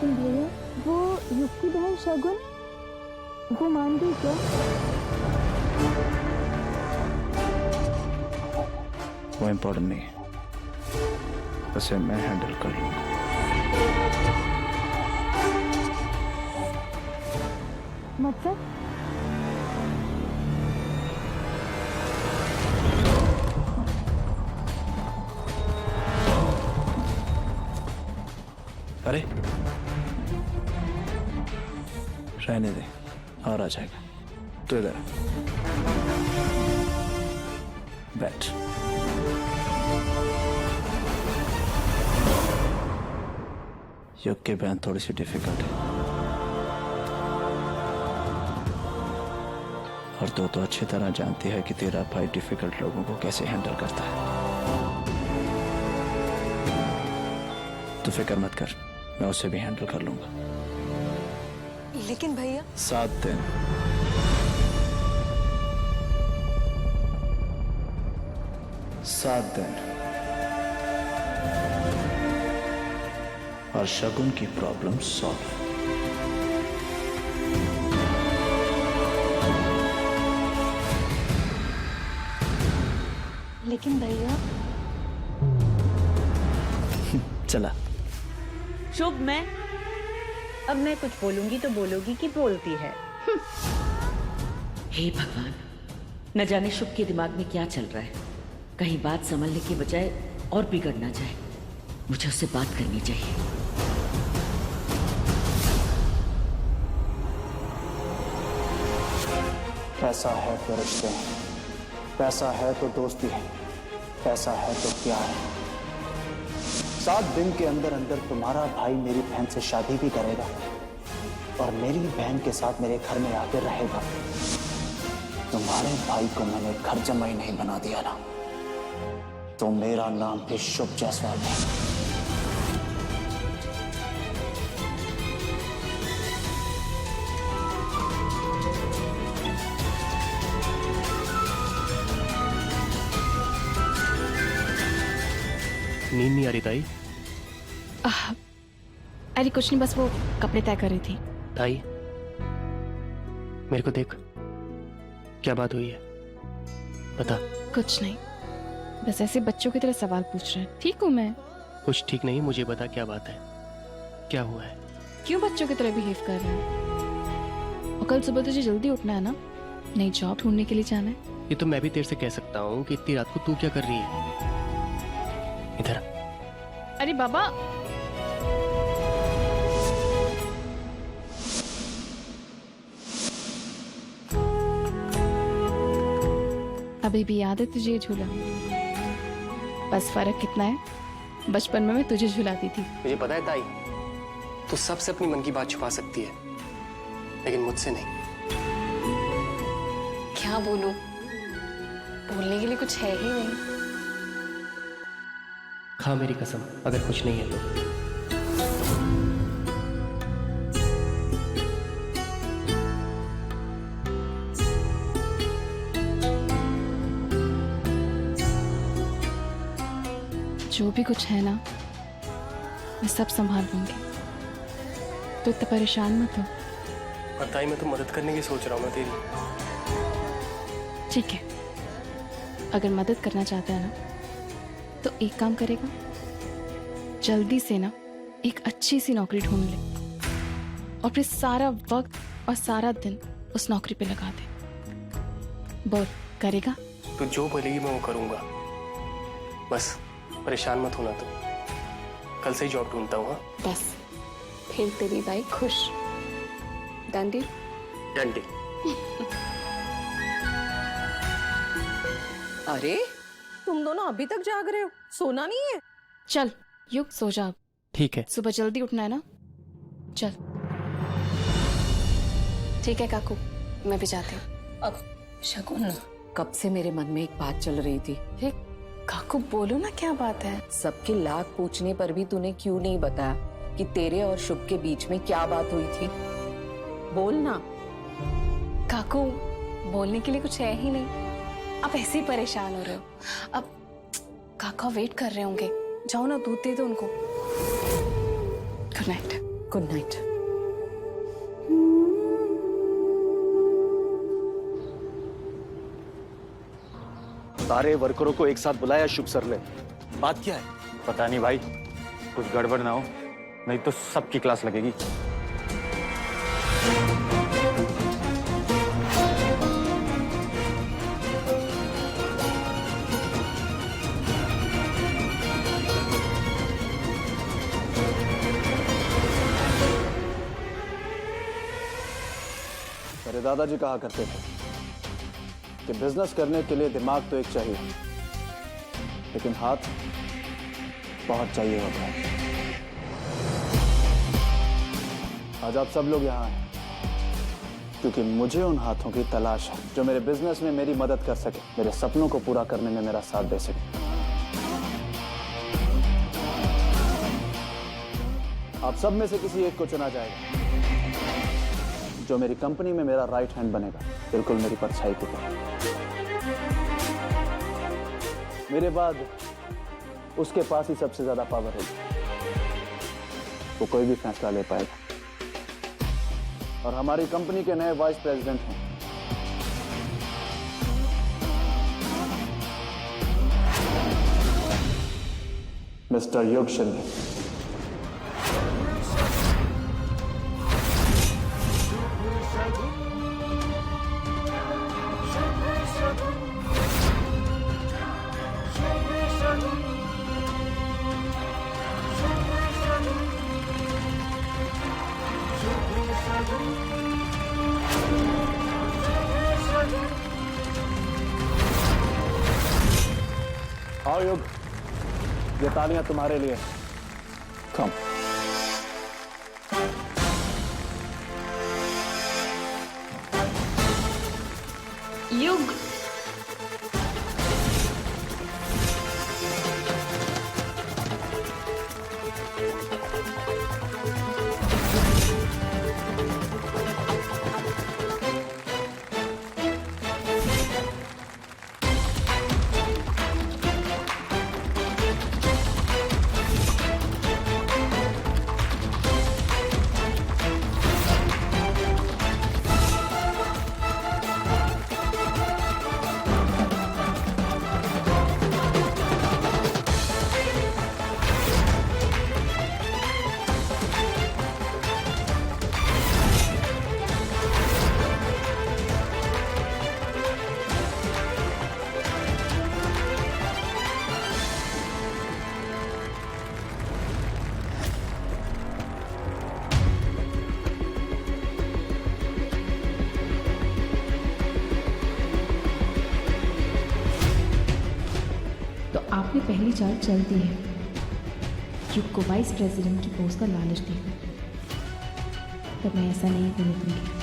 लेकिन भैया वो युग की बहन शगुन वो मान गई क्या? वो इम्पोर्टेंट नहीं है, उसे मैं हैंडल कर लूंगा। मतलब अरे रहने दे, और आ जाएगा। तू इधर बैठ। युग की बहन थोड़ी सी डिफिकल्ट है, और तो अच्छी तरह जानती है कि तेरा भाई डिफिकल्ट लोगों को कैसे हैंडल करता है। तू फिक्र मत कर, मैं उसे भी हैंडल कर लूंगा। लेकिन भैया 7 दिन। और शगुन की प्रॉब्लम सॉल्व। लेकिन भैया चला। शुभ, अब मैं कुछ बोलूंगी तो बोलोगी कि बोलती है। हे भगवान, न जाने शुभ के दिमाग में क्या चल रहा है। कहीं बात संभलने की बजाय और बिगड़ ना जाए। मुझे उससे बात करनी चाहिए। पैसा है तो रिश्ते हैं, पैसा है तो दोस्ती है, पैसा है तो प्यार है। 7 दिन के अंदर अंदर तुम्हारा भाई मेरी बहन से शादी भी करेगा और मेरी बहन के साथ मेरे घर में आकर रहेगा। तुम्हारे भाई को मैंने घर जमाई नहीं बना दिया ना, तो मेरा नाम भी शुभ जायसवाल है। नींद नहीं आ रही ताई? अरे कुछ नहीं, बस वो कपड़े तय कर रही थी। ताई मेरे को देख, क्या बात हुई है बता। कुछ नहीं, बस ऐसे बच्चों की तरह सवाल पूछ रहे हैं। ठीक हूँ मैं। कुछ ठीक नहीं, मुझे बता क्या बात है, क्या हुआ है? क्यों बच्चों की तरह बिहेव कर रहे हैं? और कल सुबह तुझे जल्दी उठना है ना, नई जॉब ढूंढने के लिए जाना है। ये तो मैं भी तेरे से कह सकता हूँ कि इतनी रात को तू क्या कर रही है इधर। अरे बाबा, अभी भी याद है तुझे ये झूला? बस फर्क कितना है, बचपन में मैं तुझे झुलाती थी। मुझे पता है ताई, तू सबसे अपनी मन की बात छुपा सकती है, लेकिन मुझसे नहीं। क्या बोलूं, बोलने के लिए कुछ है ही नहीं। खा मेरी कसम, अगर कुछ नहीं है तो। जो भी कुछ है ना, मैं सब संभाल लूंगी। तो इतना परेशान मत हो। और ताई मैं तो मदद करने की सोच रहा हूँ मैं तेरी। ठीक है, अगर मदद करना चाहता है ना, तो एक काम करेगा, जल्दी से ना एक अच्छी सी नौकरी ढूंढ ले और फिर सारा वक्त और सारा दिन उस नौकरी पे लगा दे। बोल, करेगा? तू जो बोलेगी मैं वो करूंगा, बस परेशान मत होना। तो कल से ही जॉब ढूंढता हूँ। बस फिर तेरी बाई खुश। Done deal? Done deal. अरे तुम दोनों अभी तक जाग रहे हो, सोना नहीं है? चल युग, सो जा। ठीक है। सुबह जल्दी उठना है ना, चल। ठीक है काकू, मैं भी जाती हूँ। अब शगुन, कब से मेरे मन में एक बात चल रही थी। हे काकू, बोलो ना क्या बात है। सबके लाख पूछने पर भी तूने क्यों नहीं बताया कि तेरे और शुभ के बीच में क्या बात हुई थी? बोल ना। काकू, बोलने के लिए कुछ है ही नहीं, आप ऐसे ही परेशान हो रहे हो। अब काका वेट कर रहे होंगे, जाओ ना दूध दे दो उनको। Good night. Good night. सारे वर्करों को एक साथ बुलाया शुभ सर ने, बात क्या है? पता नहीं भाई, कुछ गड़बड़ ना हो, नहीं तो सबकी क्लास लगेगी। मेरे दादाजी कहा करते थे कि बिजनेस करने के लिए दिमाग तो एक चाहिए, लेकिन हाथ बहुत चाहिए होता है। आज आप सब लोग यहाँ हैं क्योंकि मुझे उन हाथों की तलाश है जो मेरे बिजनेस में मेरी मदद कर सके, मेरे सपनों को पूरा करने में मेरा साथ दे सके। आप सब में से किसी एक को चुना जाएगा जो मेरी कंपनी में मेरा राइट हैंड बनेगा, बिल्कुल मेरी परछाई की तरह। मेरे बाद उसके पास ही सबसे ज्यादा पावर होगी, वो कोई भी फैसला ले पाएगा। और हमारी कंपनी के नए वाइस प्रेसिडेंट हैं मिस्टर युग शिंदे। आओ युग, ये तालियां तुम्हारे लिए। कम। युग, आपने पहली चाल चल दी है। युग को वाइस प्रेसिडेंट की पोस्ट का लालच देकर, पर मैं ऐसा नहीं होने दूंगी।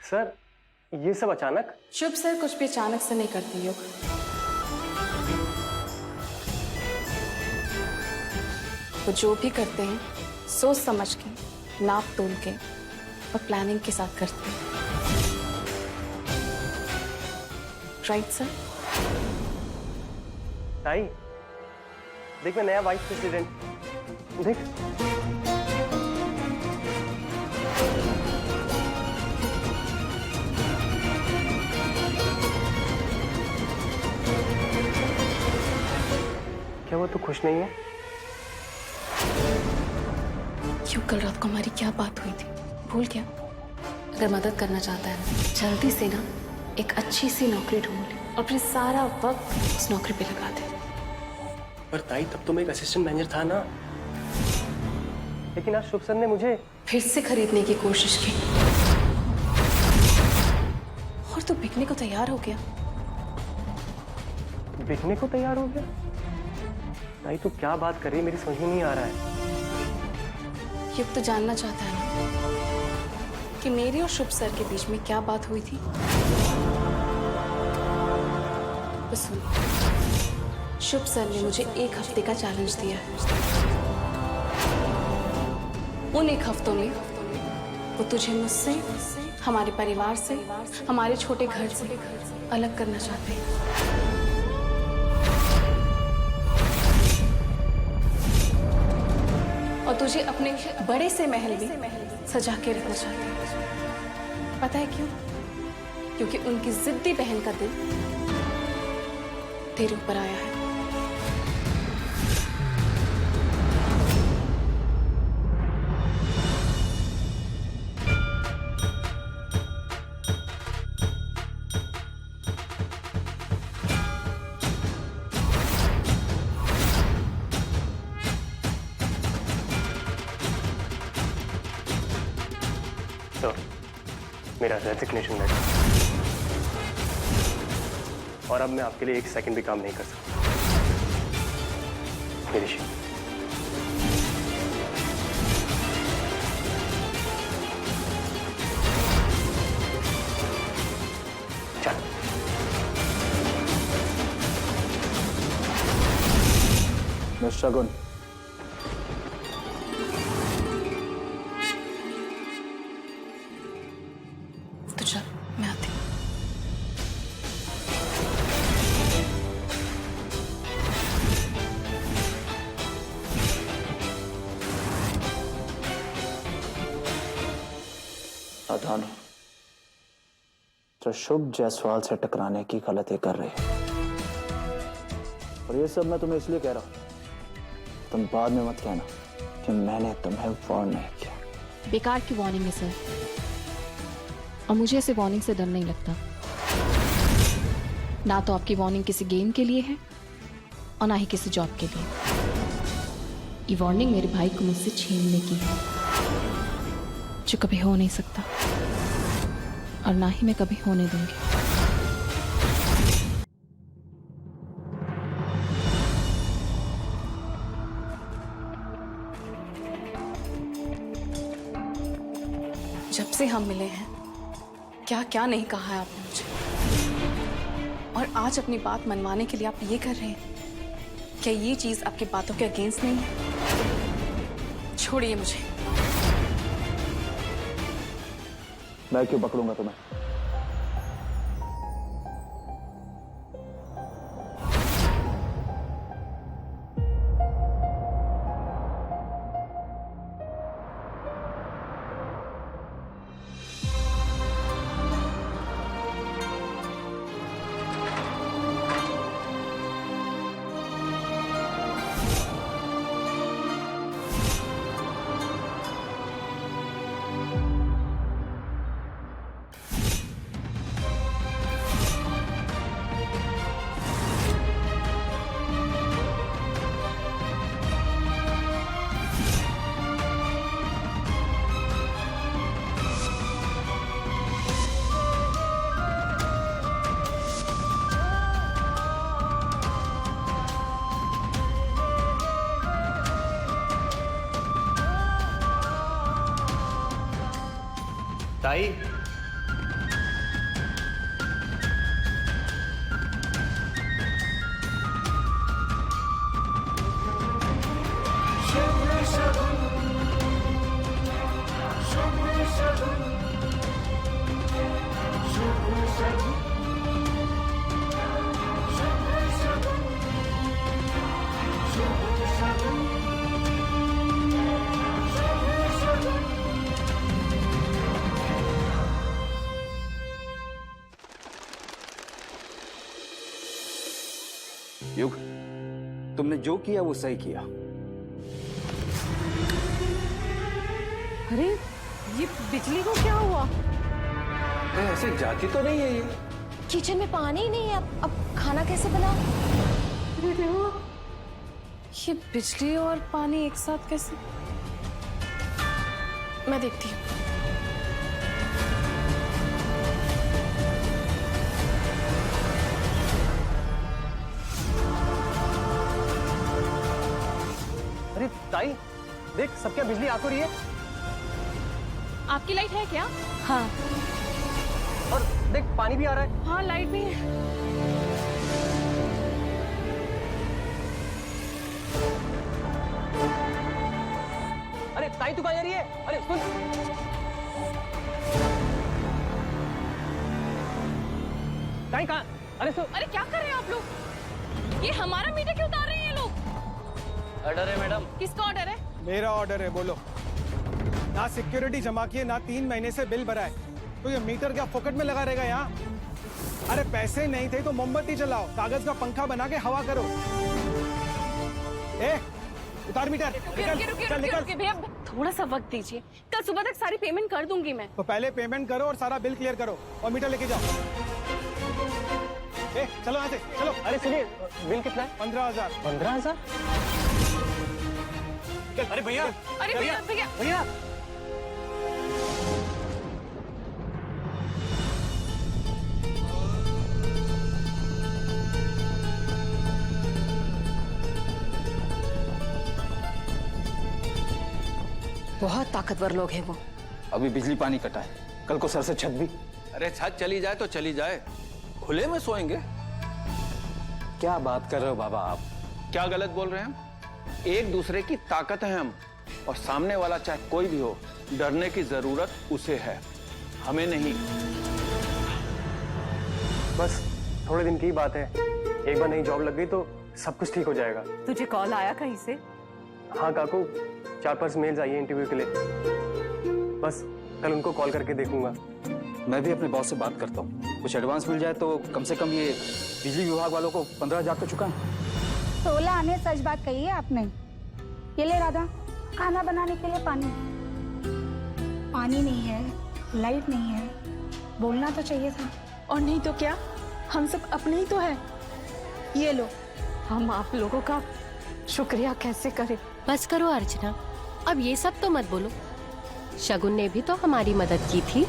सर, ये सब अचानक? शुभ सर कुछ भी अचानक से नहीं करते युग। वो जो भी करते हैं सोच समझ के, नाप तोल के और प्लानिंग के साथ करते हैं। Right sir? ताई, देख मैं नया वाइस प्रेसिडेंट, देख। क्या वो तो खुश नहीं है? क्यों, कल रात को हमारी क्या बात हुई थी, भूल गया? अगर मदद करना चाहता है ना, जल्दी से ना एक अच्छी सी नौकरी ढूंढ ले और फिर सारा वक्त उस नौकरी पे लगा दे। पर ताई, तब तो मैं एक असिस्टेंट मैनेजर था ना, लेकिन आज शुभ सर ने मुझे फिर से खरीदने की कोशिश की और तू बिकने को तैयार हो गया। बिकने को तैयार हो गया? ताई तू क्या बात कर रही है, मेरी समझ में नहीं आ रहा है। युग तो जानना चाहता है ना कि मेरे और शुभ सर के बीच में क्या बात हुई थी। तो सुन, शुभ सर ने मुझे 1 हफ्ते का चैलेंज दिया है। उन 1 हफ्तों में वो तुझे मुझसे, हमारे परिवार से, हमारे छोटे घर से अलग करना चाहते हैं। और तुझे अपने बड़े से महल में सजा के रखना चाहते हैं। पता है क्यों? क्योंकि उनकी जिद्दी बहन का दिल तेरे ऊपर आया है। तो मेरा रेजिग्नेशन लेटर, और अब मैं आपके लिए 1 सेकंड भी काम नहीं कर सकता। मेरी शी, चल। मिस शगुन, तो चल, मैं आती हूँ। सावधान, तो शुभ जायसवाल से टकराने की गलती कर रही है। और ये सब मैं तुम्हें इसलिए कह रहा हूं, तुम बाद में मत कहना कि मैंने तुम्हें वार्न नहीं किया। बेकार की वार्निंग है सर, और मुझे ऐसे वार्निंग से डर नहीं लगता। ना तो आपकी वार्निंग किसी गेम के लिए है और ना ही किसी जॉब के लिए। ये वार्निंग मेरे भाई को मुझसे छीनने की है, जो कभी हो नहीं सकता और ना ही मैं कभी होने दूंगी। जब से हम मिले हैं क्या क्या नहीं कहा है आपने मुझे, और आज अपनी बात मनवाने के लिए आप ये कर रहे हैं। क्या ये चीज आपकी बातों के अगेंस्ट नहीं है? छोड़िए मुझे। मैं क्यों पकड़ूंगा तुम्हें? ताई, युग, तुमने जो किया वो सही किया। अरे ये बिजली को क्या हुआ? ऐसे जाती तो नहीं है ये। किचन में पानी ही नहीं है, अब खाना कैसे बना? ये बिजली और पानी एक साथ कैसे? मैं देखती हूँ। अरे ताई देख, सबके यहाँ बिजली आ तो रही है। आपकी लाइट है क्या? हाँ और देख पानी भी आ रहा है। हाँ लाइट भी है। अरे ताई तू कहाँ जा रही है? अरे सुन, ताई कहाँ? अरे सुन, अरे क्या कर रहे हैं आप लोग? ये हमारा मीटर क्यों उतार रहे हैं ये लोग? ऑर्डर है मैडम। किसका ऑर्डर है? मेरा ऑर्डर है, बोलो। ना सिक्योरिटी जमा की है, ना 3 महीने से बिल भरा है, तो ये मीटर क्या फोकट में लगा रहेगा यहाँ? अरे पैसे नहीं थे तो मोमबत्ती चलाओ, कागज का पंखा बना के हवा करो। ए, उतार मीटर। चल निकल। भैया थोड़ा सा वक्त दीजिए, कल सुबह तक सारी पेमेंट कर दूंगी मैं। तो पहले पेमेंट करो और सारा बिल क्लियर करो और मीटर लेके जाओ। ए, चलो यहाँ से, चलो। अरे सुनिए, बिल कितना है? 15,000। 15,000? अरे भैया, अरे भैया भैया भैया बहुत ताकतवर लोग हैं वो। अभी बिजली पानी कटा है, कल को सर से छत भी। अरे छत चली जाए तो चली जाए, खुले में सोएंगे। क्या बात कर रहे हो बाबा आप? क्या गलत बोल रहे हैं हम? एक दूसरे की ताकत है हम, और सामने वाला चाहे कोई भी हो, डरने की जरूरत उसे है, हमें नहीं। बस थोड़े दिन की बात है, एक बार नई जॉब लग गई तो सब कुछ ठीक हो जाएगा। तुझे कॉल आया कहीं से? हाँ काकू, 4-5 मेल्स आई है इंटरव्यू के लिए, बस कल उनको कॉल करके देखूंगा। मैं भी अपने बॉस से बात करता हूँ, कुछ एडवांस मिल जाए तो कम से कम ये बिजली विभाग वालों को 15,000 तो चुका है। 16 आने सच बात कही है आपने। ये ले राधा, खाना बनाने के लिए पानी। पानी नहीं है, लाइट नहीं है, बोलना तो चाहिए था। और नहीं तो क्या, हम सब अपने ही तो है। ये लो। हम आप लोगों का शुक्रिया कैसे करें? बस करो अर्चना, अब ये सब तो मत बोलो। शगुन ने भी तो हमारी मदद की थी।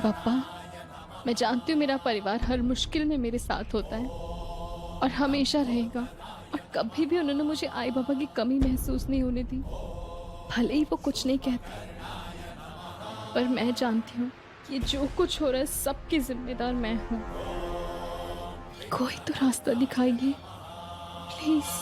पापा, मैं जानती हूँ मेरा परिवार हर मुश्किल में मेरे साथ होता है और हमेशा रहेगा, और कभी भी उन्होंने मुझे आई बाबा की कमी महसूस नहीं होने दी। भले ही वो कुछ नहीं कहते, पर मैं जानती हूँ कि जो कुछ हो रहा है सबकी जिम्मेदार मैं हूँ। कोई तो रास्ता दिखाइए प्लीज।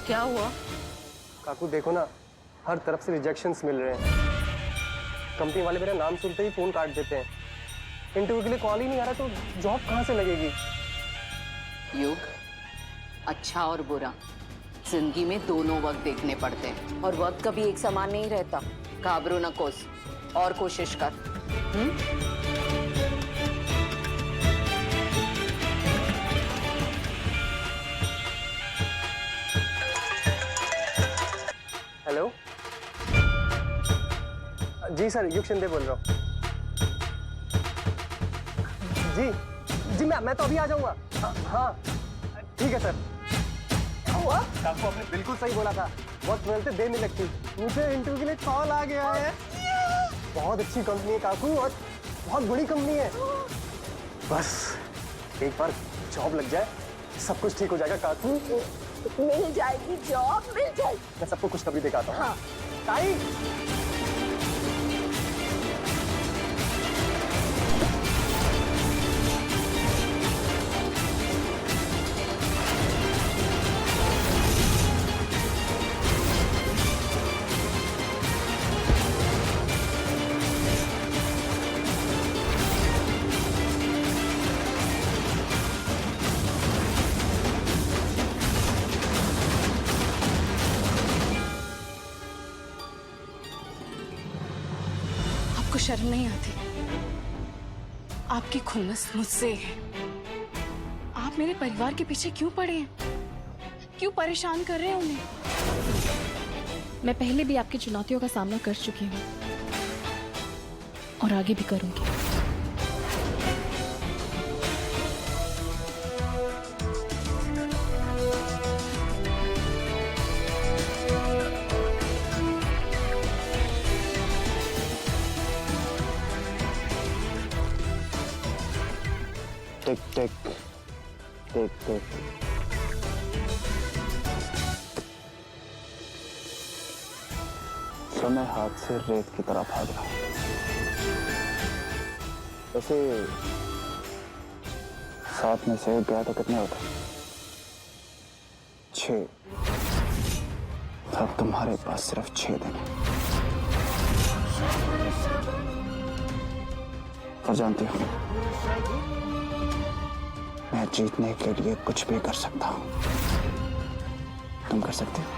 क्या हुआ? काकू देखो ना, हर तरफ से रिजेक्शंस मिल रहे हैं। कंपनी वाले मेरा नाम सुनते ही फोन काट देते हैं। इंटरव्यू के लिए कॉल ही नहीं आ रहा तो जॉब कहाँ से लगेगी? युग, अच्छा और बुरा जिंदगी में दोनों वक्त देखने पड़ते हैं, और वक्त कभी एक समान नहीं रहता। घाबरो न कोस, और कोशिश कर। हेलो जी सर, युग शिंदे बोल रहा हूँ। जी मैं तो अभी आ जाऊंगा। हाँ ठीक है सर। क्या हुआ? आपको आपने बिल्कुल सही बोला था, वक्त मिलते देर नहीं लगती। मुझे इंटरव्यू के लिए कॉल आ गया है। बहुत अच्छी कंपनी है काकू, और बहुत बड़ी कंपनी है। बस एक बार जॉब लग जाए सब कुछ ठीक हो जाएगा काकू। मिल जाएगी जॉब, मिल जाएगी। मैं सबको कुछ तभी दिखाता हूँ। हाँ। ताई आपको शर्म नहीं आती? आपकी खुन्नस मुझसे है। आप मेरे परिवार के पीछे क्यों पड़े हैं? क्यों परेशान कर रहे हैं उन्हें? मैं पहले भी आपकी चुनौतियों का सामना कर चुकी हूँ और आगे भी करूंगी। टिक टिक टिक टिक। समय हाथ से रेत की तरह भाग रहा है। वैसे 7 में से 1 गया तो कितने होते? 6। अब तुम्हारे पास सिर्फ 6 दिन है। और जानती हूं, मैं जीतने के लिए कुछ भी कर सकता हूं। तुम कर सकते हो?